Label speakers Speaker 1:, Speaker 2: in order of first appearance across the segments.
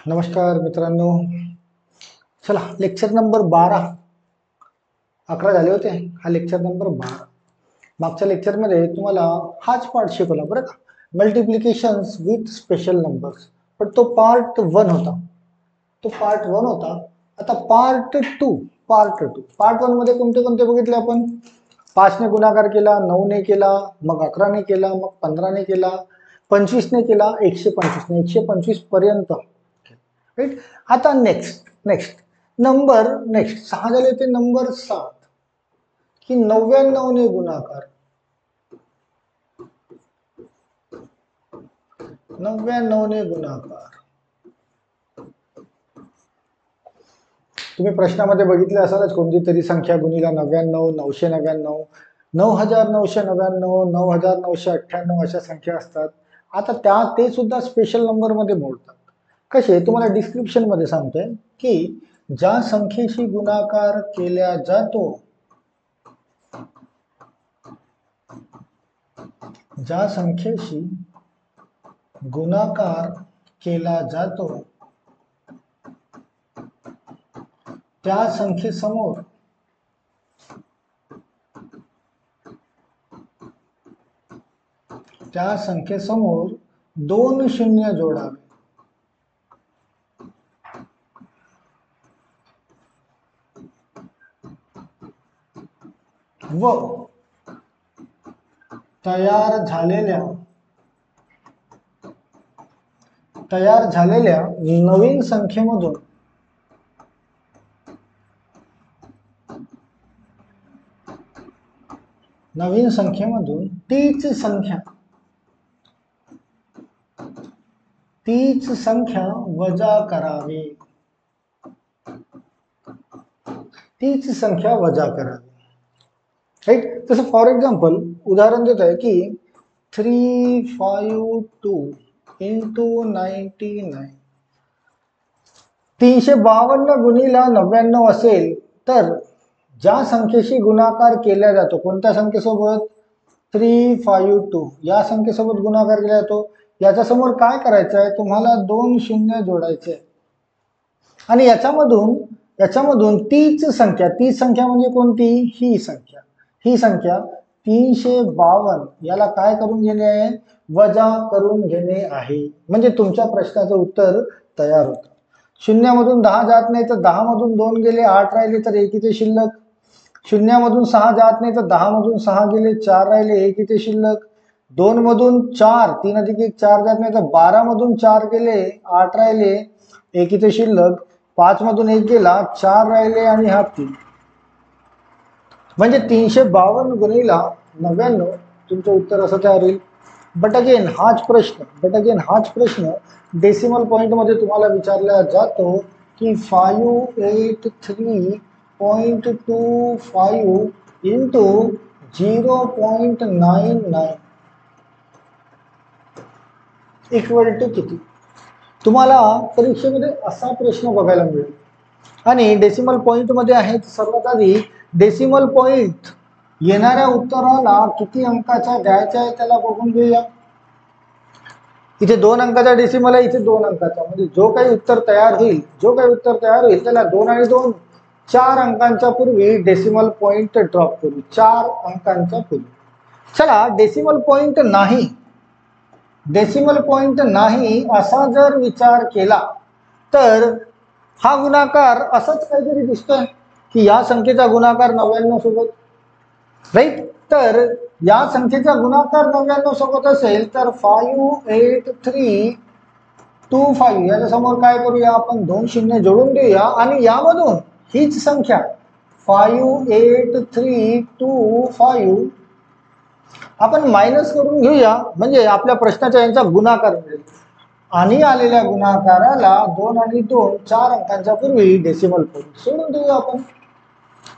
Speaker 1: नमस्कार मित्रांनो. चला लेक्चर नंबर 12. 11 झाले होते, हा लेक्चर नंबर 12. मागच्या लेक्चरमध्ये तुम्हाला हाच पार्ट शिकवला बरं का, मल्टिप्लिकेशन्स विथ स्पेशल नंबर्स. पण तो पार्ट 1 होता. आता पार्ट 1 मध्ये कोणते कोणते बघितले आपण? 5 ने गुणाकार केला, 9 ने केला, मग 11 ने केला, मग 15 ने केला, 25 ने केला, 125 ने, 125 पर्यंत. राईट. आता नेक्स्ट नंबर 6 झाले ते नंबर 7 की 99 ने गुणाकार. 99 ने गुणाकार तुम्ही प्रश्नामध्ये बघितले असालच, कोणती तरी संख्या गुणिला 99, 999, 9999, 9998 अशा संख्या असतात. आता ते सुद्धा स्पेशल नंबर मध्ये मोडतात. कसे? तुम्हाला डिस्क्रिप्शन मध्ये सांगतोय की ज्या संख्येशी गुणाकार केला जातो, ज्या संख्येशी गुणाकार केला जातो त्या संख्येसमोर दोन शून्य जोडावे. व तयार झालेल्या नवीन संख्येमधून तीच संख्या वजा करावी. राईट. तसं फॉर एक्झाम्पल उदाहरण देत आहे की 352 इंटू 99, 352 गुणिला 99 असेल तर ज्या संख्येशी गुणाकार केला जातो, कोणत्या संख्येसोबत? 352 या संख्येसोबत गुणाकार केला जातो. याच्या समोर काय करायचं आहे? तुम्हाला दोन शून्य जोडायचे आणि याच्यामधून तीच संख्या म्हणजे कोणती? ही संख्या 352 याला काय करून घेणे आहे? वजा करून घेणे आहे. म्हणजे तुमच्या प्रश्नाचं उत्तर तयार होतं. शून्यामधून 10 जात नाही तर 10 मधून 2 गेले, 8 राहिले तर 1 इथे शिल्लक. शून्यामधून 6 जात नाही तर 10 मधून 6 गेले, 4 राहिले, 1 इथे शिल्लक. 2 मधून 4, 3 अधिक 1 4 जात नाही तर 12 मधून 4 गेले, 8 राहिले, 1 इथे शिल्लक. 5 मधून 1 गेला, 4 राहिले आणि हा 3. म्हणजे 352 गुणिला 99 तुमचं उत्तर असं तयार होईल. बट अगेन हाच प्रश्न डेसिमल पॉइंट मध्ये तुम्हाला विचारला जातो की 583.25 इंटू 0.99 इक्वल टू किती? तुम्हाला परीक्षेमध्ये असा प्रश्न बघायला मिळेल. आणि डेसिमल पॉइंट मध्ये आहे. सर्वात आधी डेसिमल पॉइंट येणाऱ्या उत्तराला किती अंकाचा द्यायचा आहे त्याला बघून घेऊया. इथे 2 अंकाचा डेसिमल आहे, इथे 2 अंकाचा. म्हणजे जो काही उत्तर तयार होईल त्याला 2 आणि 2 4 अंकांच्या पूर्वी डेसिमल पॉइंट ड्रॉप करू. 4 अंकांच्या पूर्वी. चला, डेसिमल पॉइंट नाही असा जर विचार केला तर हा गुणाकार असाच काहीतरी दिसतोय की या संख्येचा गुणाकार 99 सोबत. राईट. तर या संख्येचा गुणाकार 99 सोबत असेल तर 58325 याच्या समोर काय करूया आपण? 2 शून्य जोडून देऊया आणि यामधून हीच संख्या 58325 आपण मायनस करून घेऊया. म्हणजे आपल्या प्रश्नाच्या यांचा गुणाकार मिळेल. आणि आलेल्या गुणाकाराला 2 आणि 2 4 अंकांच्या पूर्वी डेसिमल पॉइंट सोडून देऊया आपण.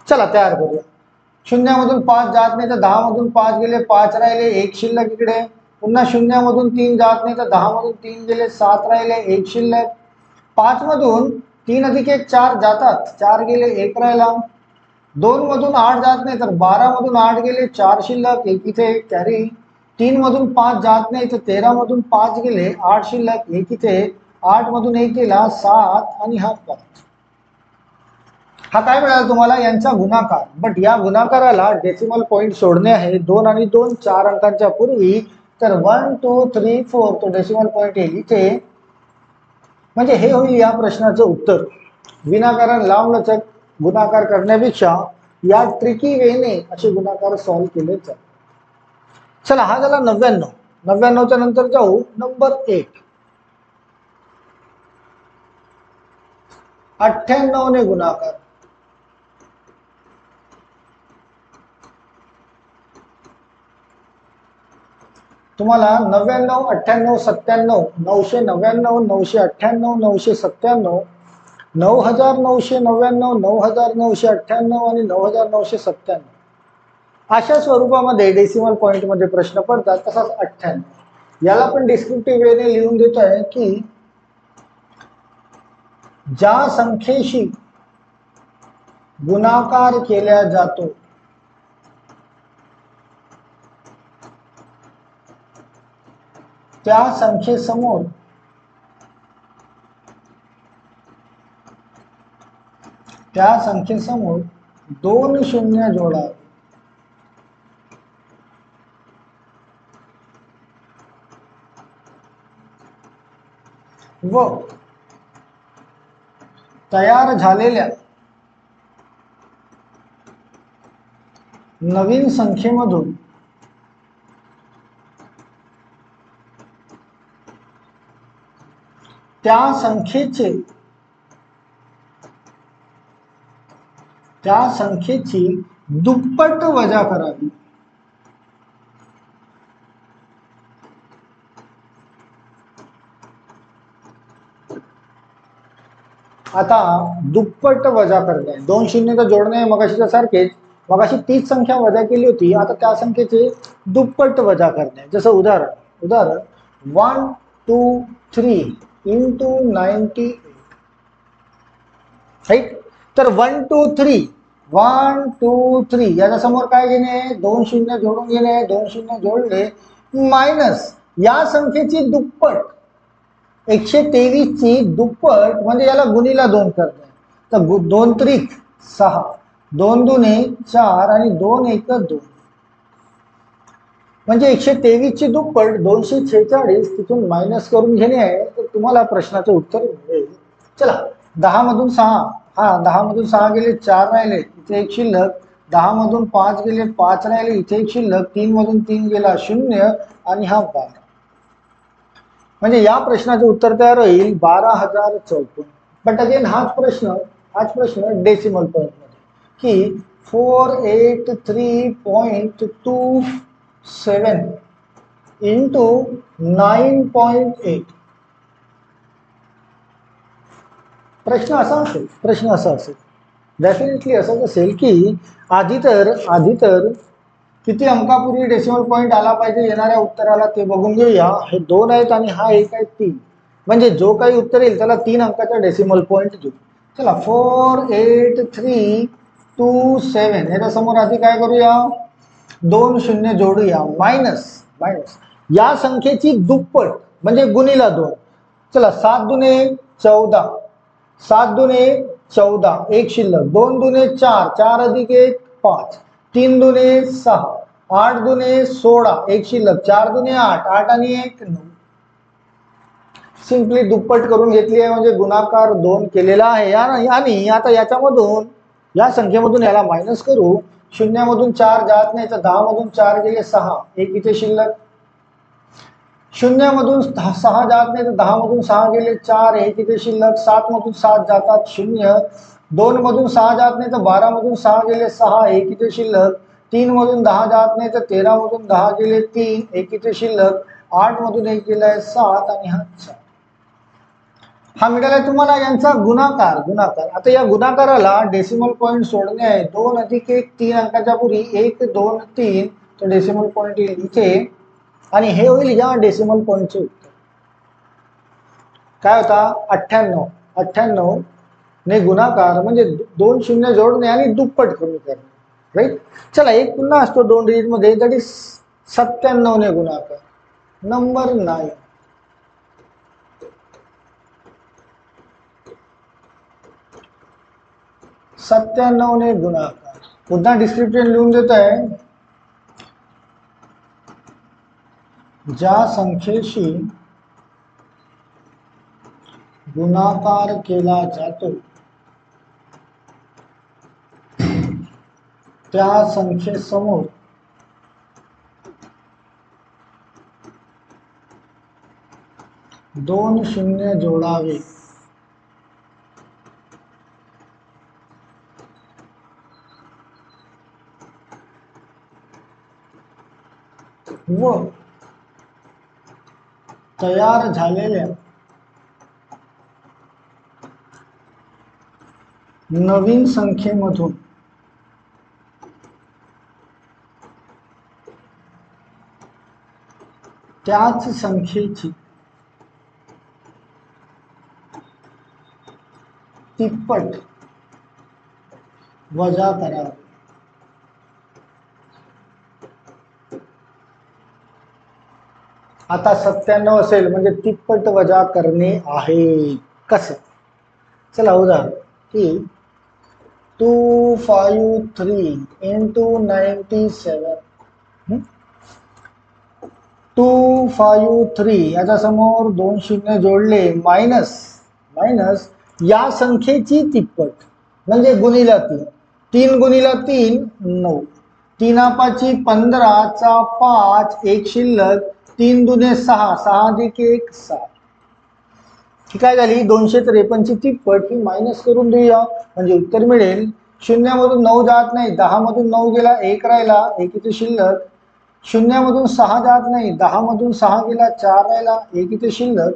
Speaker 1: चला तयार करूया. शून्यामधून 5 जात नाही तर 10 मधून 5 गेले, 5 राहिले, 1 शिल्लक इकडे. पुन्हा शून्यामधून 3 जात नाही तर 10 मधून 3 गेले, 7 राहिले, 1 शिल्लक. 5 मधून 3 अधिक 1 4 जातात, 4 गेले, 1 राहिला. 2 मधून 8 जात नाही तर 12 मधून 8 गेले, 4 शिल्लक, 1 इथे कॅरी. 3 मधून 5 जात नाही तर 13 मधून 5 गेले, 8 शिल्लक, 1 इथे. 8 मधून 1 गेला 7 आणि हा 5. हा काय मिळाला तुम्हाला? यांचा गुणाकार. बट या गुणाकाराला डेसिमल पॉईंट सोडणे आहे. 2 आणि 2 4 अंकांच्या पूर्वी. तर 1 2 3 4 तो डेसिमल पॉईंट येईल इथे. म्हणजे हे होईल या प्रश्नाचं उत्तर. विनाकारण लांबलचक गुणाकार करण्यापेक्षा या ट्रिकी वेने असे गुणाकार सॉल्व्ह केले जातात. चला, हा झाला 99. 99च्या नंतर जाऊ नंबर 1. 98 ने गुणाकार. तुम्हाला 99 98 97 999 998 997 9999 9998 आणि 9997 अशा स्वरूपामध्ये डेसिमल पॉइंट मध्ये प्रश्न पडतात. तसाच 98 याला पण डिस्क्रिप्टिव्ह वेने लिहून देत आहे की ज्या संख्येशी गुणाकार केला जातो त्या संख्येसमोर दोन शून्य जोडा. व तयार झालेल्या नवीन संख्येमधून त्या संख्येची दुप्पट वजा करावी. आता दुप्पट वजा करणे, दोन शून्य जोडणे मगाशीच्या सारखेच. मगाशी तीच संख्या वजा केली होती, आता त्या संख्येचे दुप्पट वजा करणे. जसं उदाहरण 1 2 3 इंटू 98. राईट. तर 1 2 3 याच्या समोर काय घेणे? दोन शून्य जोडून घेणे. दोन शून्य जोडले मायनस या संख्येची दुप्पट 123 ची दुप्पट म्हणजे याला गुणीला 2 करणे. तर 2 त्रिक 6, 2 दुने 4 आणि 2 एक 2 म्हणजे 123 ची दुप्पट 246. तिथून मायनस करून घेणे आहे. तर तुम्हाला प्रश्नाचं उत्तर मिळेल. चला, 10 मधून 6. 10 मधून 6 गेले 4 राहिले, इथे एक शिल्लक. 10 मधून 5 गेले 5 राहिले, इथे एक शिल्लक. 3 मधून 3 गेला 0 आणि हा 12. म्हणजे या प्रश्नाचं उत्तर तयार होईल 12,054. बट अगेन हाच प्रश्न डेसिमल पॉइंट मध्ये की 483.27 इंटू 9.8. प्रश्न असा असेल डेफिनेटली असंच असेल की आधी तर किती अंकापूर्वी डेसिमल पॉइंट आला पाहिजे येणाऱ्या उत्तराला ते बघून घेऊया. हे 2 आहेत आणि हा 1 आहे 3. म्हणजे जो काही उत्तर येईल त्याला 3 अंकाचा डेसिमल पॉइंट देऊ. चला, 483.27 याच्या समोर आधी काय करूया? दोन शून्य जोडूया. मायनस या संख्येची दुप्पट म्हणजे गुणीला 2. चला, 7 दुने 14 एक शिल्लक. 2 दुने 4 4 अधिक 1 5. 3 दुने 6 8 दुने 16 एक शिल्लक. 4 दुने 8 8 आणि 1 9. सिंपली दुप्पट करून घेतली आहे म्हणजे गुणाकार 2 केलेला आहे. आणि आता याच्यामधून या संख्येमधून याला मायनस करू. शून्यामधून 4 जात नाही तर 10 मधून 4 गेले 6 एक इथे शिल्लक. शून्यामधून 6 जात नाही तर 10 मधून 6 गेले 4 एक इथे शिल्लक. 7 मधून 7 जातात 0. 2 मधून 6 जात नाही तर 12 मधून 6 गेले 6 एक इथे शिल्लक. 3 मधून 10 जात नाही तर 13 मधून 10 गेले 3 एक इथे शिल्लक. 8 मधून 1 गेलाय 7 आणि हा 4. हा मिळाला तुम्हाला यांचा गुणाकार. आता या गुणाकाराला डेसिमल पॉइंट सोडणे आहे. 2 अधिक 1 3 अंकाच्या पूर्वी 1 2 3 तो डेसिमल पॉइंट येईल इथे. आणि हे होईल या डेसिमल पॉइंटचे उत्तर. काय होता? 98 ने गुणाकार म्हणजे 2 शून्य जोडणे आणि दुप्पट कमी करणे. राईट. चला, एक पुन्हा असतो 2 डिजिट मध्ये, दॅट इज 97 ने गुणाकार. नंबर 9. 97 ने गुणाकार. पुन्हा डिस्क्रिप्शन लिहून देत आहे. ज्या संख्येशी गुणाकार केला जातो त्या संख्येसमोर दोन शून्य जोडावे. व तयार झालेल्या नवीन संख्येमधून त्याच संख्येची तिप्पट वजा करावी. आता 97 असेल म्हणजे तिप्पट वजा करणे आहे. कसं? चला उदाहरण की 253 into 97. 253 याच्या समोर दोन शून्य जोडले मायनस या संख्येची तिप्पट म्हणजे गुणिला 3. 3 गुणिला 3 9. 3 पाची 15 चा 5 एक शिल्लक 3 दुने 6 6 अधिक 1 7. ही काय झाली 253 ची तिप्पट. ही मायनस करून देऊया म्हणजे उत्तर मिळेल. शून्यामधून 9 जात नाही, 10 मधून 9 गेला 1 राहिला 1 इथे शिल्लक. शून्यामधून 6 जात नाही, 10 मधून 6 गेला 4 राहिला 1 इथे शिल्लक.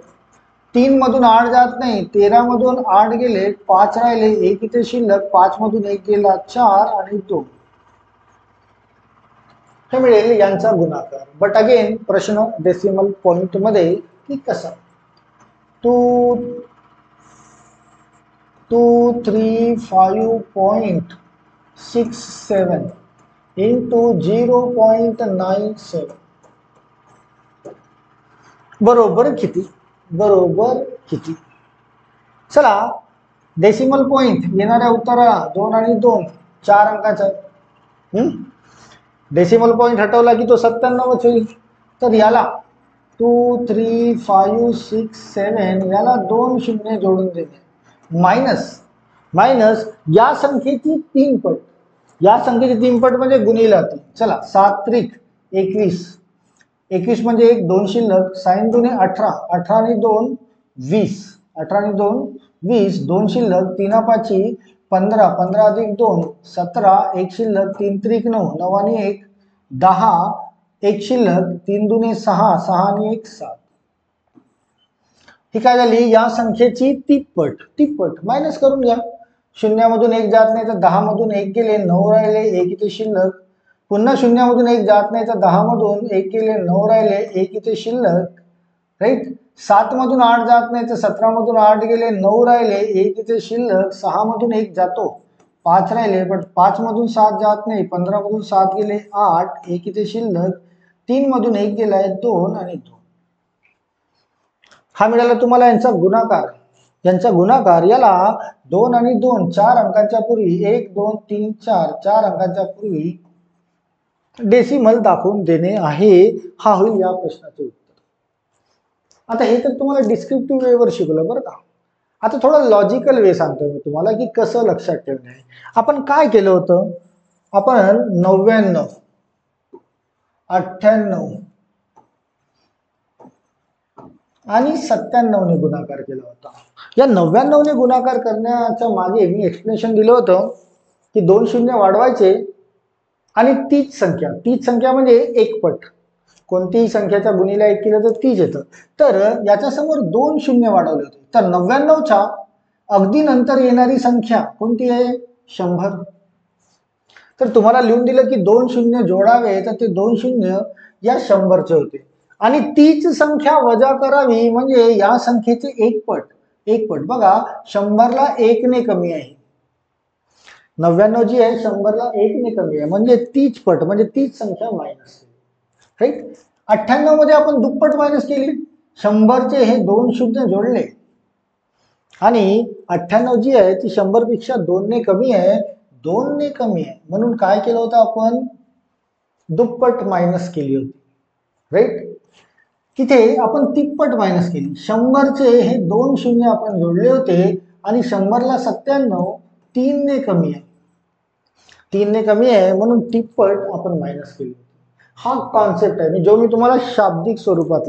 Speaker 1: 3 मधून 8 जात नाही, 13 मधून 8 गेले 5 राहिले 1 इथे शिल्लक. 5 मधून 1 गेला 4 आणि 2 हे मिळेल यांचा गुणाकार. बट अगेन प्रश्न डेसिमल पॉइंट मध्ये की कसा. 235.67 into 0.97 बरोबर किती? चला डेसिमल पॉइंट येणाऱ्या उत्तराला 2 आणि 2 4 अंकाचा. डेसिमल पॉइंट हटवला की तो 97 होईल. तर याला 23567 याला 2 शून्य जोडून देणे मायनस या संख्येची 3 पट. या संख्येची 3 पट म्हणजे गुणिला 3. चला 7 त्रिक 21. 21 म्हणजे 1 2 शिल्लक. साइन दुने 18 18 आणि 2 20. 18 आणि 2 20 2 शिल्लक. 3 पाची 15 15 अधिक 2 17 1 शिल्लक. 3 त्रिक 9 9 आणि 1 10 1 शिल्लक. 3 दुने 6 6 आणि 1 7. ही काय झाली या संख्येची तिप्पट मायनस करून घ्या. शून्यामधून 1 जात नाही तर 10 मधून 1 गेले 9 राहिले 1 इथे शिल्लक. पुन्हा शून्यामधून 1 जात नाही तर 10 मधून 1 गेले 9 राहिले 1 इथे शिल्लक. राईट. 7 मधून 8 जात नाही तर 17 मधून 8 गेले 9 राहिले 1 इथे शिल्लक. 6 मधून 1 जातो 5 राहिले. पण 5 मधून 7 जात नाही. 15 मधून 7 गेले 8 1 इथे शिल्लक. 3 मधून 1 गेलाय 2 आणि 2. हा मिळाला तुम्हाला यांचा गुणाकार. याला 2 आणि 2 4 अंकांच्या पूर्वी 1 2 3 4 4 अंकांच्या पूर्वी डेसिमल दाखवून देणे आहे. हा होईल या प्रश्नाचे उत्तर. आता हे तर तुम्हाला डिस्क्रिप्टिव्ह वेवर शिकवलं बरं का. आता थोडा लॉजिकल वे सांगतो मी तुम्हाला की कसं लक्षात ठेवणे आहे. आपण काय केलं होतं. आपण 99 98 आणि 97 ने गुणाकार केला होता. या 99 ने गुणाकार करण्याच्या मागे मी एक्सप्लेनेशन दिलं होतं की 2 शून्य वाढवायचे आणि तीच संख्या म्हणजे एक पट. कोणतीही संख्याचा गुणिला 1 केलं तर तीच येतं. तर याच्या समोर 2 शून्य वाढवले होते. तर 99च्या अगदी नंतर येणारी संख्या कोणती आहे 100. तर तुम्हाला लिहून दिलं की 2 शून्य जोडावे तर ते 2 शून्य या 100चे होते आणि तीच संख्या वजा करावी म्हणजे या संख्येचे एक पट. बघा 100ला 1 ने कमी आहे. 99 जी आहे 100ला 1 ने कमी आहे म्हणजे तीच पट म्हणजे तीच संख्या मायनस. राईट. 98 मध्ये आपण दुप्पट मायनस केली. 100चे हे 2 शून्य जोडले आणि 98 जी आहे ती 100 पेक्षा 2 ने कमी आहे, 2 ने कमी आहे, म्हणून काय केलं होतं आपण, दुप्पट मायनस केली होती, राईट. तिथे आपण तिप्पट मायनस केली. 100चे हे 2 शून्य आपण जोडले होते आणि 100ला 97 3 ने कमी आहे, 3 ने कमी आहे म्हणून तिप्पट आपण मायनस केली. हा कॉन्सेप्ट आहे जो मी तुम्हाला शाब्दिक स्वरूपात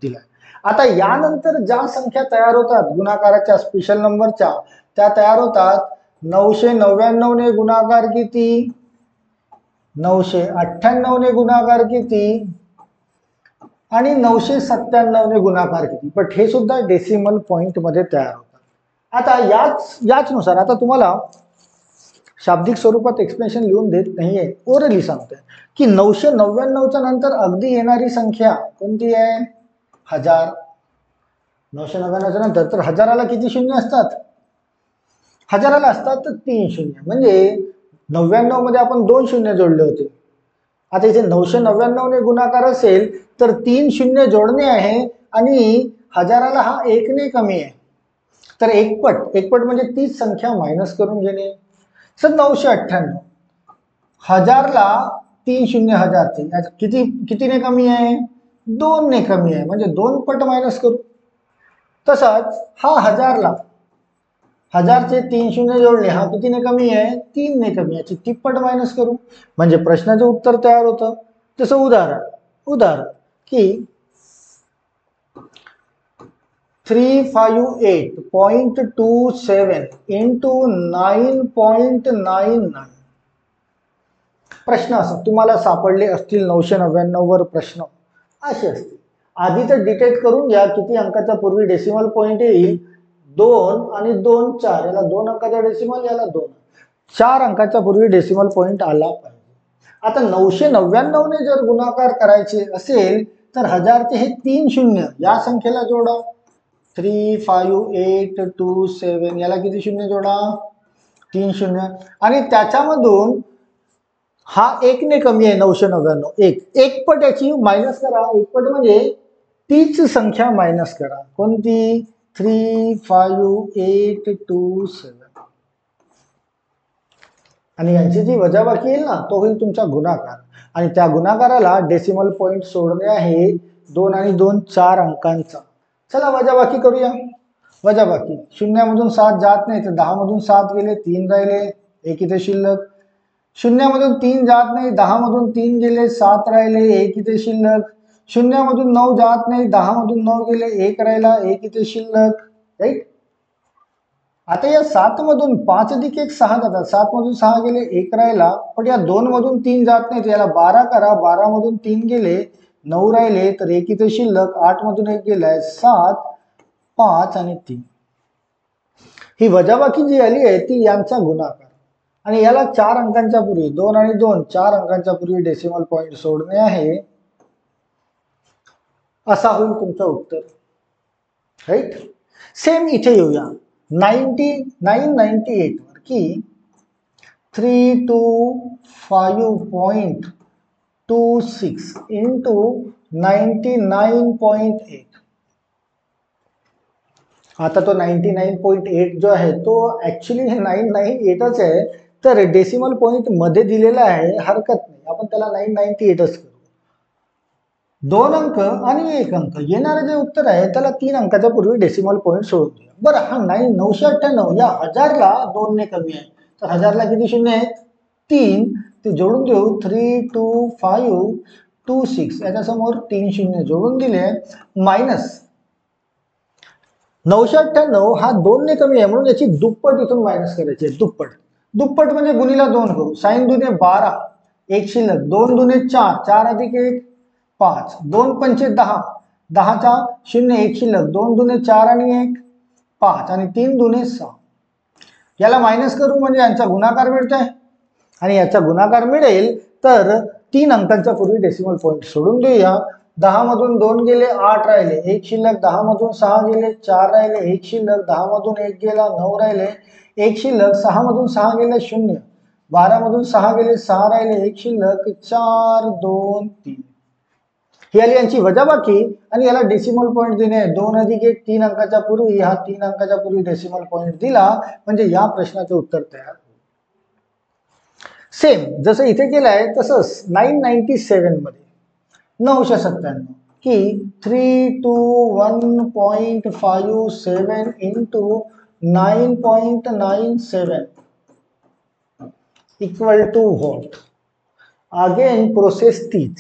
Speaker 1: दिला. आता यानंतर ज्या संख्या तयार होतात गुणाकाराच्या स्पेशल नंबरच्या, त्या तयार होतात 999 ने गुणाकार किती, 998 ने गुणाकार किती आणि 997 ने गुणाकार किती, बट हे सुद्धा डेसिमल पॉइंट मध्ये तयार होतात. आता याच नुसार आता तुम्हाला शाब्दिक स्वरूपात एक्सप्लेनेशन लिहून देत नाहीये, ओरली सांगतोय की 999च्या नंतर अगदी येणारी संख्या कोणती आहे, 1000. 999च्या नंतर तर हजाराला किती शून्य असतात, हजाराला असतात 3 शून्य, म्हणजे 99 मध्ये आपण 2 शून्य जोडले होते. आता इथे 999 ने गुणाकार असेल तर 3 शून्य जोडणे आहे आणि हजाराला हा 1 ने कमी आहे, तर एकपट म्हणजे तीच संख्या मायनस करून घेणे. सर 998 हजारला 3 शून्य हजारचे कितीने कमी आहे, 2 ने कमी आहे, म्हणजे 2 पट मायनस करू. तसाच हा हजारचे 3 शून्य जोडले, हा कितीने कमी आहे, 3 ने कमी, याची तिप्पट मायनस करू, म्हणजे प्रश्नाचं उत्तर तयार होतं. तसं उदाहरण की 358.27 इंटू 9.99. प्रश्न असं तुम्हाला सापडले असतील 999 वर प्रश्न असे असतील. आधी तर डिटेक्ट करून घ्या किती अंकाच्या पूर्वी डेसिमल पॉइंट येईल, 2 आणि 2 4, याला 2 अंकाचा डेसिमल, याला 2, 4 अंकाच्या पूर्वी डेसिमल पॉइंट आला पाहिजे. आता 999 ने जर गुणाकार करायचे असेल तर हजारचे हे 3 शून्य या संख्येला जोडा, 35827, याला किती शून्य जोडा, 3 शून्य, आणि त्याच्यामधून हा 1 ने कमी आहे 999, एक पट याची मायनस करा, एकपट म्हणजे तीच संख्या मायनस करा, कोणती, 35827, आणि यांची जी वजाबाकी येईल ना तो होईल तुमचा गुणाकार, आणि त्या गुणाकाराला डेसिमल पॉइंट सोडणे आहे 2 आणि 2 4 अंकांचा. चला वजाबाकी करूया. वजाबाकी, शून्यामधून 7 जात नाही तर 10 मधून 7 गेले, 3 राहिले, 1 इथे शिल्लक. शून्यामधून 3 जात नाही, 10 मधून 3 गेले, 7 राहिले, 1 इथे शिल्लक. शून्यामधून 9 जात नाही, 10 मधून 9 गेले, 1 राहिला, 1 इथे शिल्लक, राईट. आता या 7 मधून 5 अधिक 1 6 जातात, 7 मधून 6 गेले, 1 राहिला, पण या 2 मधून 3 जात नाही, याला 12 करा, 12 मधून 3 गेले, 9 राहिले, तर 1 इथे शिल्लक, 8 मधून 1 गेलाय, 7, 5 आणि 3. ही वजाबाकी जी आली आहे ती यांचा गुणाकार, आणि याला 4 अंकांच्या पूर्वी, 2 आणि 2 4 अंकांच्या पूर्वी डेसिमल पॉइंट सोडणे आहे, असा होईल तुमचं उत्तर, राईट. सेम इथे येऊया 998 वर की 325.26 इंटू 99.8. आता तो 99.8 जो आहे तो ऍक्च्युली 998च आहे, तर डेसिमल पॉइंट मध्ये दिलेला आहे, हरकत नाही, आपण त्याला 998च करू. 2 अंक आणि 1 अंक येणारे जे उत्तर आहे त्याला 3 अंकाच्या पूर्वी डेसिमल पॉइंट सोडून द्या. बरं, हा 998 या हजारला 2 ने कमी आहे, तर हजारला किती शून्य आहेत, 3, ते जोडून देऊ, 32526, याच्यासमोर 3 शून्य जोडून दिले, मायनस 998 हा 2 ने कमी आहे म्हणून याची दुप्पट इथून मायनस करायची आहे, दुप्पट म्हणजे गुणीला 2 करू, साइन दुने 12, 1 शिल्लक, 2 दुने 4, 4 अधिक 1 5, 2 पंचे 10, 10चा शून्य 1 शिल्लक, 2 दुने 4 आणि 1 5, आणि 3 दुने 6, याला मायनस करू म्हणजे यांचा गुणाकार मिळत आहे, आणि याचा गुणाकार मिळेल तर 3 अंकांच्या पूर्वी डेसिमल पॉइंट सोडून देऊया. 10 मधून 2 गेले, 8 राहिले, 1 शिल्लक, 10 मधून 6 गेले, 4 राहिले, 1 शिल्लक, 10 मधून 1 गेला, 9 राहिले, 1 शिल्लक, 6 मधून 6 गेले 0, 12 मधून 6 गेले, 6 राहिले, 1 शिल्लक, 4 2 3. ही आली यांची वजाबाकी आणि याला डेसिमल पॉईंट देणे 2 अधिक 1 3 अंकाच्या पूर्वी, हा 3 अंकाच्या पूर्वी डेसिमल पॉईंट दिला म्हणजे या प्रश्नाचं उत्तर तयार. सेम जसं इथे केलंय तसंच 997 मध्ये 997 की 321.57 into 9.97 equal to what. Again process तीच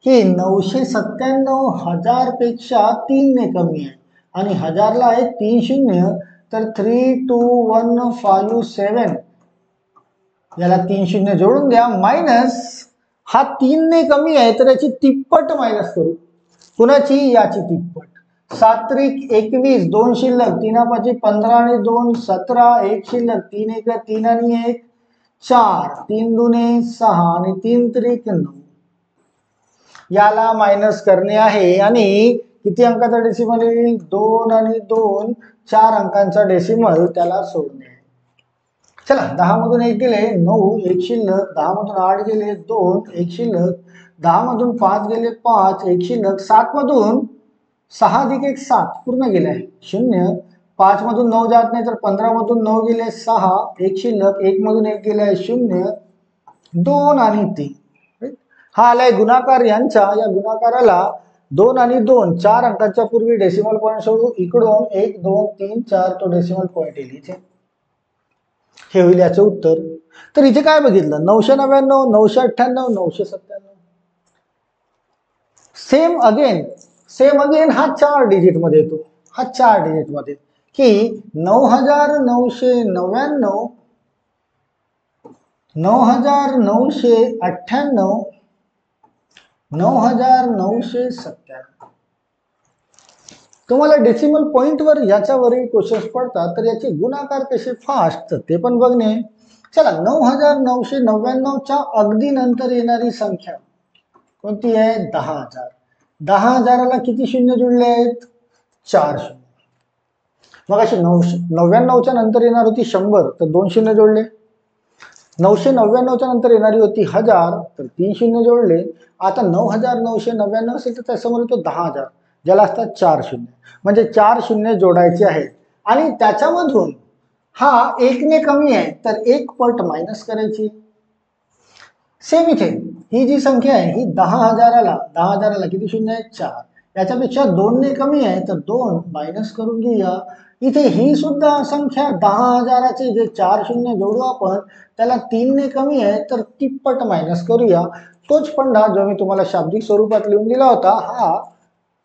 Speaker 1: की 997,000 पेक्षा 3 ने कमी आहे आणि 1000 ला आहे 3 शून्य, तर 32157 याला 3 शून्य जोडून द्या मायनस हा 3 ने कमी आहे तर याची तिप्पट मायनस करू. कुणाची? याची तिप्पट. 7 त्रिक 21, 2 शिल्लक, 3 पाची 15 आणि 2 17, 1 शिल्लक, 3 एक 3 आणि 1 4, 3 दुने 6 आणि 3 त्रिक 9. याला मायनस करणे आहे आणि किती अंकाचा डेसिमल येईल? 2 आणि 2 4 अंकांचा डेसिमल त्याला सोडणे आहे. चला 10 मधून 1 गेले 9, 1 शिल्लक, 10 मधून 8 गेले 2, 1 शिल्लक, 10 मधून 5 गेले 5, 1 शिल्लक, 7 मधून 6 अधिक 1 7 पूर्ण गेलाय 0, 5 मधून 9 जात नाही तर 15 मधून 9 गेले 6, 1 शिल्लक, 1 मधून 1 गेलाय 0, 2 आणि 3. हा आलाय गुणाकार यांचा. या गुणाकाराला 2 आणि 2 4 अंकाच्या पूर्वी डेसिमल पॉईंट सोडू. इकडून 1 2 3 4 तो डेसिमल पॉईंट येईल इथे. हे होईल याचं उत्तर. तर इथे काय बघितलं? 999, 998, 997. सेम अगेन हा 4 डिजिट मध्ये येतो. हा 4 डिजिट मध्ये की 9,999, 9,998, 9,997. तुम्हाला डेसिमल पॉइंटवर याच्यावरही क्वेश्चन्स पडतात तर याचे गुणाकार कसे फास्ट तर ते पण बघणे. चला 9,999च्या अगदी नंतर येणारी संख्या कोणती आहे? 10,000. 10,000ला किती शून्य जुळले आहेत? 4 शून्य. मग अशी 99च्या नंतर येणार होती 100 तर 2 शून्य जोडले. 999च्या नंतर येणारी होती 1000 तर 3 शून्य जोडले. आता 9,999 असेल तर त्यासमोर येतो 10,000 ज्याला असतात 4 शून्य, म्हणजे 4 शून्य जोडायचे आहेत आणि त्याच्यामधून हा 1 ने कमी आहे तर 1 पट मायनस करायची. सेम इथे ही जी संख्या आहे ही 10,000ला किती शून्य आहे? 4. याच्यापेक्षा 2 ने कमी आहे तर 2 मायनस करून घेऊया. इथे ही सुद्धा संख्या 10,000चे जे 4 शून्य जोडू आपण त्याला 3 ने कमी आहे तर तिप्पट मायनस करूया. तोच फंडा जो मी तुम्हाला शाब्दिक स्वरूपात लिहून दिला होता हा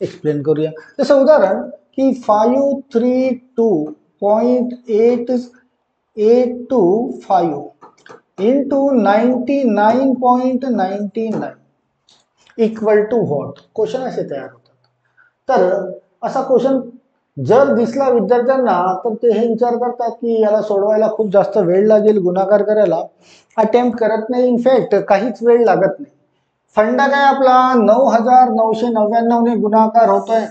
Speaker 1: एक्सप्लेन करूया. जसं उदाहरण की 532.825 into 99.99 equal to what. Question असे तयार होतात. तर असा क्वेश्चन जर दिसला विद्यार्थ्यांना तर ते हे विचार करतात की याला सोडवायला खूप जास्त वेळ लागेल, गुणाकार करायला अटेम्प्ट करत नाही. इनफॅक्ट काहीच वेळ लागत नाही. फंडा काय आपला 9,999 ने गुणाकार होतोय.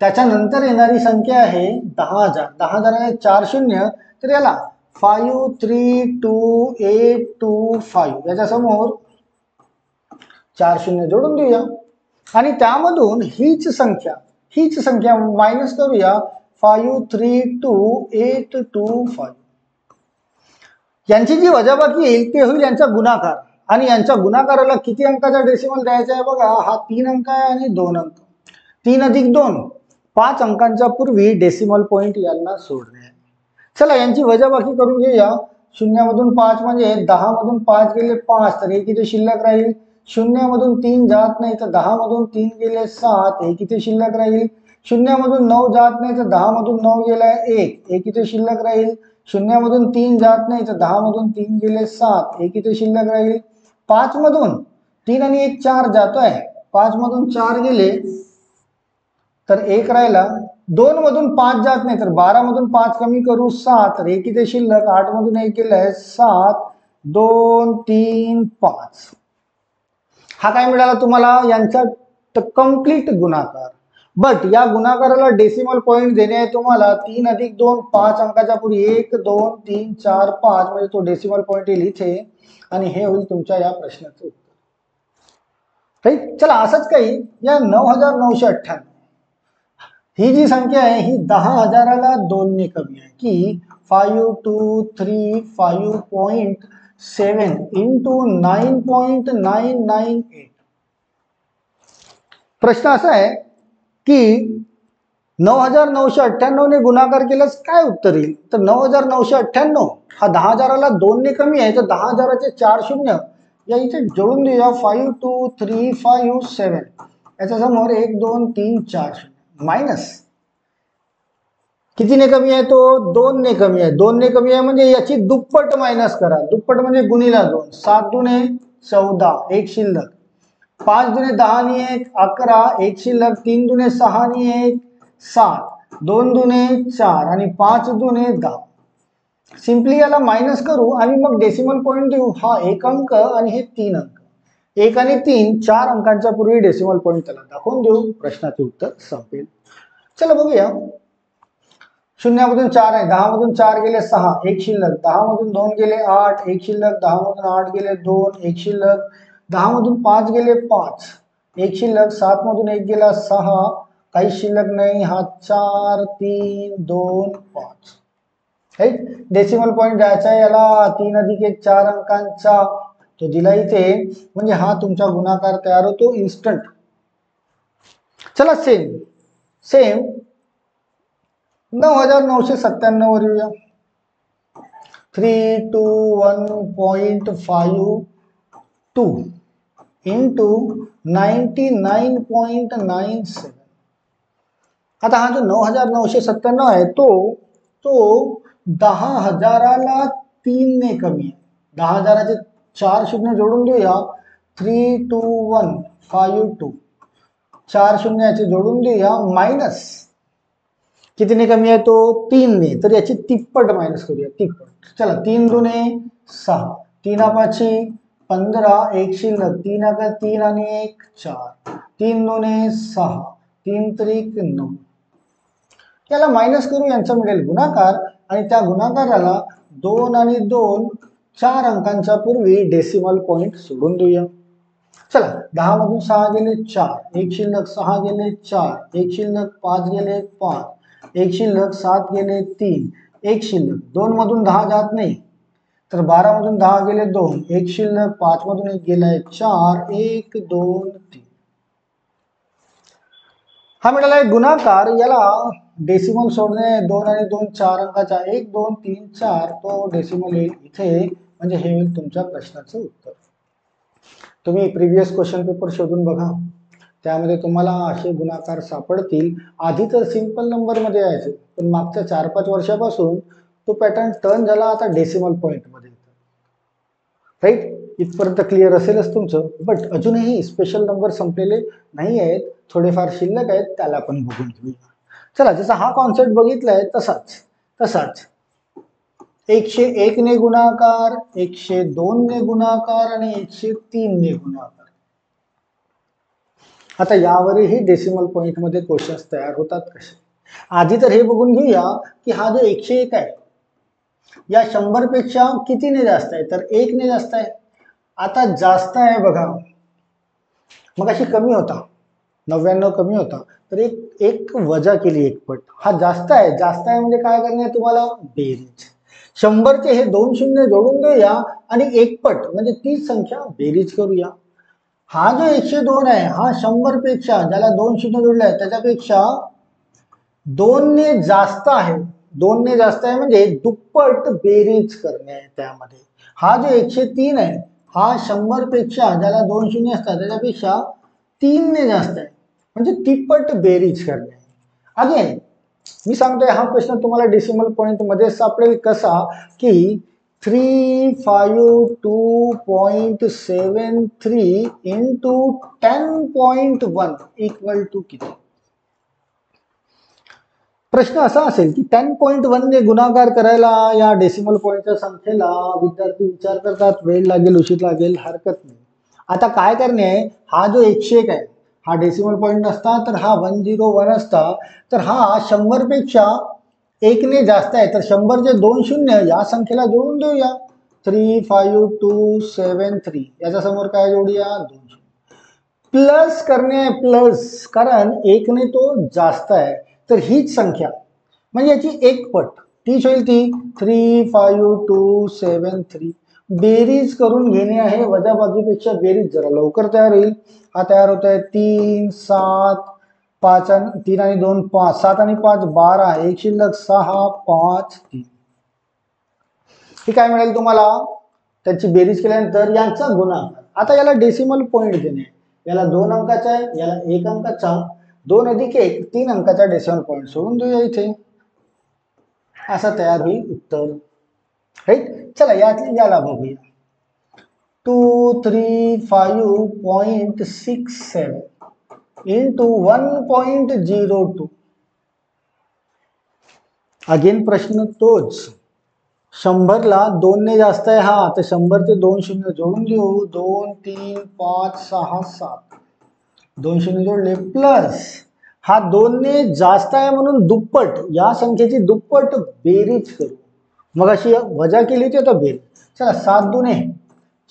Speaker 1: त्याच्यानंतर येणारी संख्या आहे 10,000. 10,000 4 शून्य तर याला 532.825 याच्या समोर 4 शून्य जोडून देऊया आणि त्यामधून हीच संख्या मायनस करूया 532.825. यांची जी वजाबाकी येईल ते होईल यांचा गुणाकार आणि यांच्या गुणाकाराला किती अंकाचा डेसिमल द्यायचा आहे बघा. हा 3 अंक आहे आणि 2 अंक. 3 अधिक 2 5 अंकांच्या पूर्वी डेसिमल पॉइंट यांना सोडणे आहे. चला यांची वजाबाकी करून घेऊया. 0 मधून 5 म्हणजे 10 मधून 5 गेले 5 तर 1 इथे शिल्लक राहील. 0 मधून 3 जात नाही तर 10 मधून 3 गेले 7 1 इथे शिल्लक राहील. 0 मधून 9 जात नाही तर 10 मधून 9 गेलाय 1 इथे शिल्लक राहील. 0 मधून 3 जात नाही तर 10 मधून 3 गेले 7 1 इथे शिल्लक राहील. 5 मधून 3 आणि 1 4 जातोय. 5 मधून 4 गेले तर 1 राहिला. 2 मधून 5 जात नाही तर 12 मधून 5 कमी करू 7 तर 1 इथे शिल्लक. 8 मधून 1 गेलाय 7 2 3 5. हा काय मिळाला तुम्हाला? यांचा कंप्लीट गुणाकार. बट या गुणाकाराला डेसिमल पॉइंट देणे आहे तुम्हाला 3 अधिक 2 5 अंकाच्या पूर्वी 1 2 3 4 5 म्हणजे तो डेसिमल पॉइंट येईल इथे आणि हे होईल तुमच्या या प्रश्नाचं उत्तर. राईट. चला असंच काही या 9998 ही जी संख्या आहे ही 10,000ला 2 ने कमी आहे की 5235.7 इंटू 9.998. प्रश्न असा आहे की 9998 ने गुणाकार केल्यास काय उत्तर येईल. तर 9998 हा 10,000ला 2 ने कमी आहे तर 10,000चे 4 शून्य या इथे जोडून देऊया. 523557 याच्या समोर 1 2 3 4 शून्य मायनस कितीने कमी आहे तो 2 ने कमी आहे. 2 ने कमी आहे म्हणजे याची दुप्पट मायनस करा. दुप्पट म्हणजे गुणिला 2. 7 दुने 14 एक शिल्लक. 5 दुने 10 आणि 1 11 एक शिल्लक. 3 दुने 6 आणि 1 7. 2 दुने 4 आणि 5 दुने 10. सिंपली याला मायनस करू आणि मग डेसिमल पॉईंट देऊ. हा 1 अंक आणि हे 3 अंक. 1 आणि 3 4 अंकांच्या पूर्वी डेसिमल पॉईंट त्याला दाखवून देऊ. प्रश्नाचे उत्तर संपेल. चला बघूया. शून्यामधून 4 आहे. 10 मधून 4 गेले 6 एक शिल्लक. 10 मधून 2 गेले 8 एक शिल्लक. 10 मधून 8 गेले 2 एक शिल्लक. 10 मधून 5 गेले 5 एक शिल्लक. 7 मधून 1 गेला 6 काही शिल्लक नाही. हा 4 3 2 5. राईट. डेसिमल पॉईंट द्यायचा याला 3 अधिक 1 4 अंकांचा तो दिला इथे. म्हणजे हा तुमचा गुणाकार तयार होतो इन्स्टंट. चला सेम 9997 वर येऊया. 321.52 इंटू 99.97. आता हा जो 9997 आहे तो 10,000ला 3 ने कमी आहे. 10,000चे 4 शून्य जोडून देऊया. 32152 4 शून्याचे जोडून देऊया मायनस कितीने कमी आहे तो 3 ने. तर याची तिप्पट मायनस करूया. तिप्पट. चला 3 दुने 6 3 पाची 15 एक शिल्लक. 3 अका 3 आणि 1 4 3 दुने 6 3 त्रिक 9. याला मायनस करू. यांचा मिळेल गुणाकार आणि त्या गुणाकाराला 2 आणि 2 4 अंकांच्या पूर्वी डेसिमल पॉईंट सोडून देऊया. चला 10 मधून 6 गेले 4 एक शिल्लक. 6 गेले 4 एक शिल्लक. 5 गेले 5 एक शिल्लक. 7 गेले 3 एक शिल्लक. 2 मधून 10 जात नाही तर 12 मधून 10 गेले 2 एक शिल्लक. 5 मधून 1 गेलाय 4 1 2 3. हा मिळाला आहे गुणाकार. याला डेसिमल सोडणे 2 आणि 2 4 अंकाचा 1 2 3 4 तो डेसिमल येईल इथे. म्हणजे हे होईल तुमच्या प्रश्नाचं उत्तर. तुम्ही प्रिव्हियस क्वेश्चन पेपर शोधून बघा. त्यामध्ये तुम्हाला असे गुणाकार सापडतील. आधी तर सिंपल नंबरमध्ये यायचे पण मागच्या 4-5 वर्षापासून तो पॅटर्न टर्न झाला. आता डेसिमल पॉईंटमध्ये येतो. राईट. इथपर्यंत क्लिअर असेलच तुमचं. बट अजूनही स्पेशल नंबर संपलेले नाही आहेत. थोडेफार शिल्लक आहेत. त्याला पण बघून घेऊया. चला जसा हा कॉन्सेप्ट बघितलाय तसाच 101 ने गुणाकार 102 ने गुणाकार आणि 103 ने गुणाकार. आता यावरही डेसिमल पॉईंट मध्ये क्वेश्चन्स तयार होतात कसे. आधी तर हे बघून घेऊया की हा जो 101 आहे या 100 पेक्षा कितीने जास्त आहे. तर 1 ने जास्त आहे. आता जास्त आहे बघा. मग अशी कमी होता 99 कमी होता तर एक वजा केली 1 पट. हा जास्त आहे. जास्त आहे म्हणजे काय करणे तुम्हाला बेरीज. 100चे हे 2 शून्य जोडून देऊया आणि 1 पट म्हणजे तीच संख्या बेरीज करूया. हा जो 102 आहे हा 100 पेक्षा ज्याला 2 शून्य जोडले आहे त्याच्यापेक्षा 2 ने जास्त आहे. 2 ने जास्त आहे म्हणजे दुप्पट बेरीज करणे आहे त्यामध्ये. हा जो 103 आहे हा 100 पेक्षा ज्याला 2 शून्य असतात त्याच्यापेक्षा 3 ने जास्त आहे म्हणजे तिप्पट बेरीज करणे. अगेन मी सांगतोय हा प्रश्न तुम्हाला डेसिमल पॉईंट मध्ये सापडेल कसा की 352.73 इंटू 10.1 इक्वल टू किती. प्रश्न असा असेल की 10.1 ने गुणाकार करायला या डेसिमल पॉईंटच्या संख्येला विद्यार्थी विचार करतात वेळ लागेल उशीर लागेल हरकत नाही. आता काय करणे आहे. हा जो 101 आहे हा डेसिमल पॉईंट नसता तर हा 101 असता. तर हा 100 पेक्षा 1 ने जास्त आहे तर 100चे 2 शून्य या संख्येला जोडून देऊया. 35273 याच्या समोर काय जोडूया 2 शून्य. प्लस करणे आहे, प्लस, कारण एकने तो जास्त आहे तर हीच संख्या म्हणजे याची एक पट तीच होईल ती 35273 बेरीज करून घेणे आहे वजाबाकीपेक्षा बेरीज जरा लवकर तयार होईल. हा तयार होत आहे 3 7 5 3 आणि 2 5 7 आणि 5 12 एक शिल्लक 6 5 3 ही काय मिळेल तुम्हाला त्याची बेरीज केल्यानंतर यांचा गुणाकार. आता याला डेसिमल पॉईंट देणे याला 2 अंकाचा आहे याला 1 अंकाचा 2 अधिक 1 3 अंकाचा डेसिमल पॉईंट सोडून देऊया इथे असा तयार होईल उत्तर. राईट चला याला बघूया 235.67 into 1.02 अगेन प्रश्न तोच 100ला 2 ने जास्त आहे हा तर 100 चे 2 शून्य जोडून देऊ 2 3 5 6 7 2 शून्य जोडले प्लस हा 2 ने जास्त आहे म्हणून दुप्पट या संख्येची दुप्पट बेरीज करू मग अशी वजा केली होती आता बेरीज. चला 7 दुने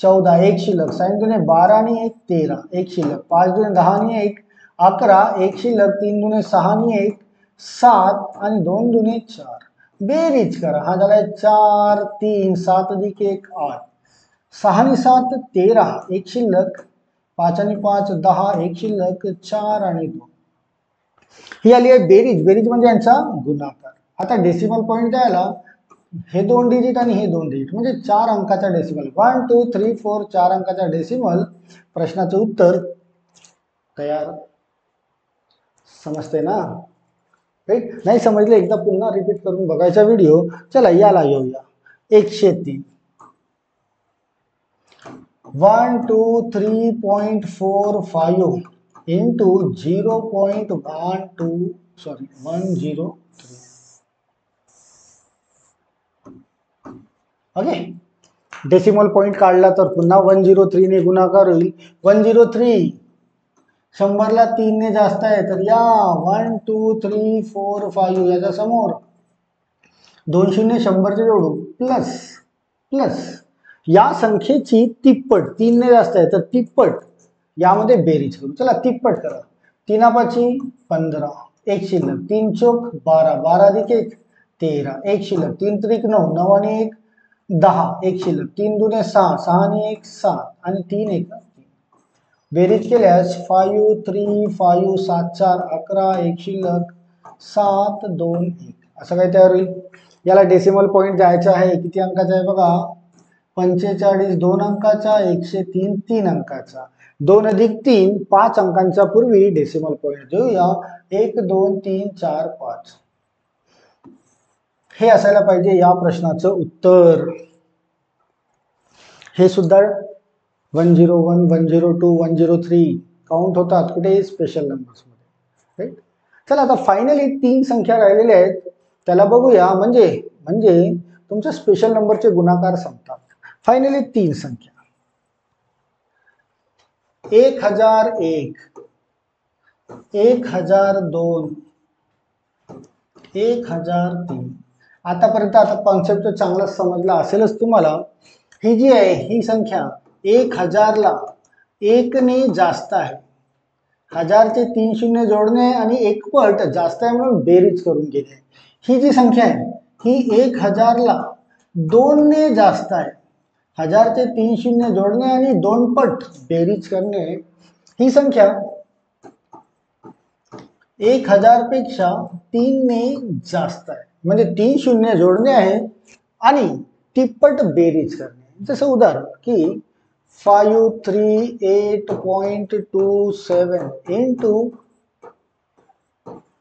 Speaker 1: 14 एक शिल्लक 7 दुने 12 आणि 1 13 एक शिल्लक 5 दुने 10 आणि 1 11 एक शिल्लक 3 दुने 6 आणि 1 7 आणि 2 दुने 4 बेरीज करा हा झालाय 4 3 7 अधिक 1 8 6 आणि 7 13 एक शिल्लक 5 आणि 5 10 एक शिल्लक 4 आणि 2 ही आली आहे बेरीज. बेरीज म्हणजे यांचा गुणाकार. आता डेसिमल पॉईंट द्यायला हे 2 डिजिट आणि हे 2 डिजिट म्हणजे 4 अंकाचा डेसिमल 1 2 3 4 4 अंकाचा डेसिमल प्रश्नाचं उत्तर तयार. समजते ना राईट. नाही समजले एकदा पुन्हा रिपीट करून बघायचा व्हिडिओ. चला याला येऊया 103 123.45 into 103 ओके. डेसिमल पॉइंट काढला तर पुन्हा 103 ने गुणाकार होईल. 103 100ला 3 ने जास्त आहे तर या 1 2 3 4 5 याच्या समोर 2 शून्य 100चे जोडू प्लस प्लस या संख्येची तिप्पट 3 ने जास्त आहे तर तिप्पट यामध्ये बेरीज करू. चला तिप्पट करा 3 5 15 एक शिल्लक 3 चौक 12 12 अधिक 1 13 एक शिल्लक 3 त्रिक 9 9 आणि 1 10 एक शिल्लक 3 दुने 6 6 आणि 1 7 आणि 3 1 3 बेरीज केल्यास 5 3 5 7 4 11 एक शिल्लक 7 2 1 असं काय तयार होईल. याला डेसिमल पॉईंट द्यायचा आहे किती अंकाचा आहे बघा 45 2 अंकाचा 103 3 अंकाचा 2 अधिक 3 5 अंकांच्या पूर्वी डेसिमल पॉईंट देऊया 1 2 3 4 5 हे असायला पाहिजे या प्रश्नाचं उत्तर. हे सुद्धा 101 102 103 काउंट होतात कुठे स्पेशल नंबर्स मध्ये राईट. चला आता फायनली 3 संख्या राहिलेल्या आहेत त्याला बघूया म्हणजे तुमच्या स्पेशल नंबरचे गुणाकार संपतात. फायनली 3 संख्या 1001 1002 1003 आतापर्यंत आता कॉन्सेप्ट चांगला समजला असेलच तुम्हाला. ही जी आहे ही संख्या 1000ला 1 ने जास्त आहे 1000 चे 3 शून्य जोडणे आणि एक पट जास्त आहे म्हणून बेरीज करून घेणे. ही जी संख्या आहे ही 1000ला 2 ने जास्त आहे 1000 चे 3 शून्य जोडणे आणि 2 पट बेरीज करणे. ही संख्या 1000 पेक्षा 3 ने जास्त आहे म्हणजे 3 शून्य जोडणे आहे आणि तिप्पट बेरीज करणे. जसं उदाहरण की 538.27 into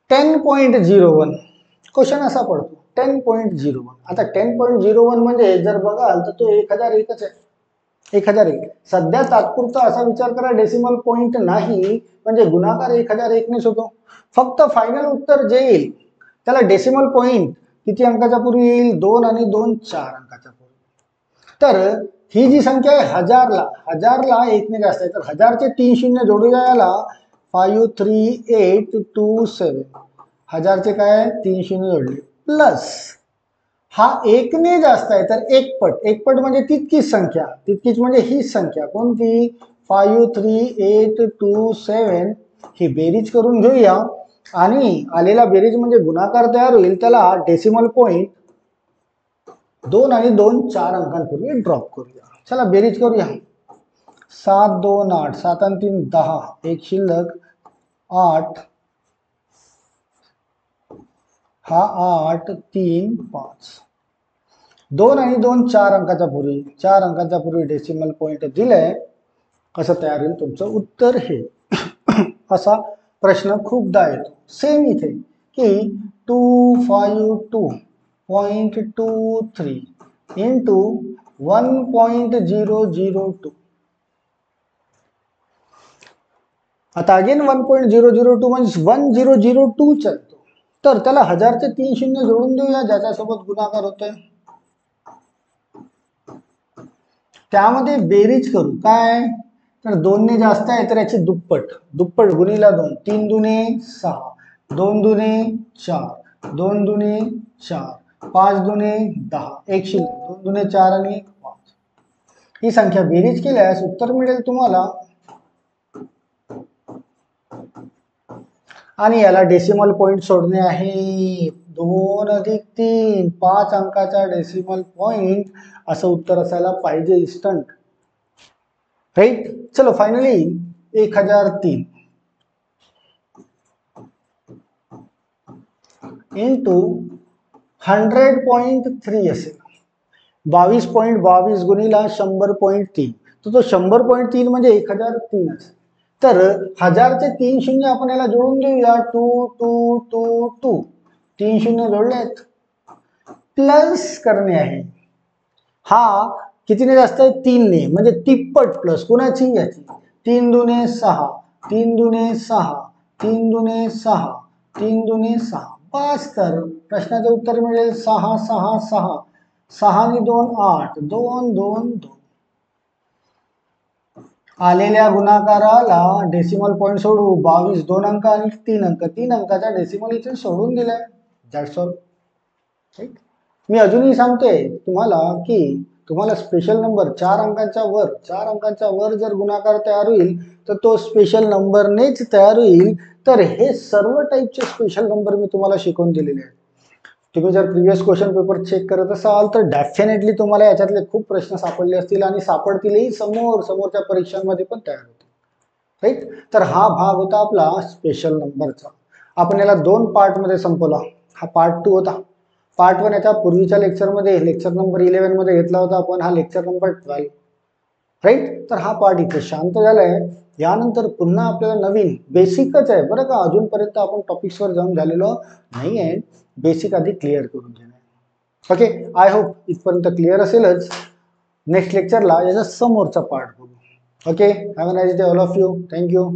Speaker 1: 10.01 क्वेश्चन असा पडतो 10.01. आता 10.01 म्हणजे जर बघाल तर तो 1001च आहे 1001. सध्या तात्पुरता असा विचार करा डेसिमल पॉइंट नाही म्हणजे गुणाकार 1001 नेच होतो. फक्त फायनल उत्तर जे येईल त्याला डेसिमल पॉइंट किती अंकाच्या पूर्वी येईल 2 आणि 2 4 अंकाच्या पूर्वी. तर ही जी संख्या आहे 1000ला 1 ने जास्त आहे तर 1000 चे 3 शून्य जोडूया याला 53827 1000 चे काय 3 शून्य जोडले प्लस हा 1 ने जास्त आहे तर एक पट म्हणजे तितकीच संख्या तितकीच म्हणजे हीच संख्या कोणती 5387 ही बेरीज करून घेऊया आणि आलेला बेरीज म्हणजे गुणाकार तयार होईल त्याला डेसिमल पॉइंट 2 आणि 2 4 अंकांपूर्वी ड्रॉप करूया. चला बेरीज करूया. 7 2 8 7 आणि 3 10 एक शिल्लक 8 हा 8 3 5 2 आणि 2 4 अंकाच्या पूर्वी 4 अंकाच्या पूर्वी डेसिमल पॉइंट दिलाय. कसं तयार होईल तुमचं उत्तर हे असा प्रश्न खूपदा येतो. सेम इथे की 252.23 इंटू 1.002. आता अगेन 1.002 म्हणजे 1002 चालतो. तर त्याला 1000 चे 3 शून्य जोडून देऊया ज्याच्यासोबत गुणाकार होतोय. त्यामध्ये बेरीज करू. काय तर 2 ने जास्त आहे तर याची दुप्पट. दुप्पट गुणिला 2 3 दुने 6 2 दुने 4 2 दुने 4 5 दुने 10 एक शिल्लक 2 दुने 4 आणि 1 5. ही संख्या बेरीज केल्यास उत्तर मिळेल तुम्हाला. आणि याला डेसिमल पॉइंट सोडणे आहे. 2 अधिक 3 5 अंकाचा डेसिमल पॉइंट असं उत्तर असायला पाहिजे इन्स्टंट. राईट. चलो फायनली 1003 इंटू 100.3 असेल. 22.22 गुणिला 100.3 तो 100.3 म्हणजे 1003 असेल. तर 1000 चे 3 शून्य आपण याला जोडून देऊया. 2 2 2 2 3 शून्य जोडलेत. प्लस करणे आहे. हा कितीने जास्त आहे 3 ने म्हणजे तिप्पट प्लस कुणाची याची. 3 दुने 6 3 दुने 6 3 दुने 6 3 दुने 6 5. तर प्रश्नाचे उत्तर मिळेल 6 6 6 6 आणि 2 8 2 2 2. आलेल्या गुणाकाराला डेसिमल पॉइंट सोडू. 22 2 अंक आणि 3 अंक 3 अंकाचा डेसिमल इथे सोडून दिलाय. That's all. राईट. मी अजूनही सांगतोय तुम्हाला की तुम्हाला स्पेशल नंबर 4 अंकांच्या वर जर गुणाकार तयार होईल तर तो स्पेशल नंबरनेच तयार होईल. तर हे सर्व टाईपचे स्पेशल नंबर मी तुम्हाला शिकवून दिलेले आहेत. तुम्ही जर प्रिव्हियस क्वेश्चन पेपर चेक करत असाल तर डेफिनेटली तुम्हाला याच्यातले खूप प्रश्न सापडले असतील आणि सापडतीलही समोरच्या परीक्षांमध्ये पण तयार होतील. राईट. तर हा भाग होता आपला स्पेशल नंबरचा. आपण याला 2 पार्टमध्ये संपवला. हा पार्ट 2 होता. पार्ट 1 याच्या पूर्वीच्या लेक्चरमध्ये लेक्चर नंबर 11 मध्ये घेतला होता आपण. हा लेक्चर नंबर 12. राईट. तर हा पार्ट इथे शांत झालाय. यानंतर पुन्हा आपल्याला नवीन बेसिकच आहे बरं का. अजूनपर्यंत आपण टॉपिक्सवर जाऊन झालेलो नाही आहे. बेसिक आधी क्लिअर करून घेणं. ओके. आय होप इथपर्यंत क्लिअर असेलच. नेक्स्ट लेक्चरला याचा समोरचा पार्ट बघू. Okay. Have a nice day all of you. Thank you.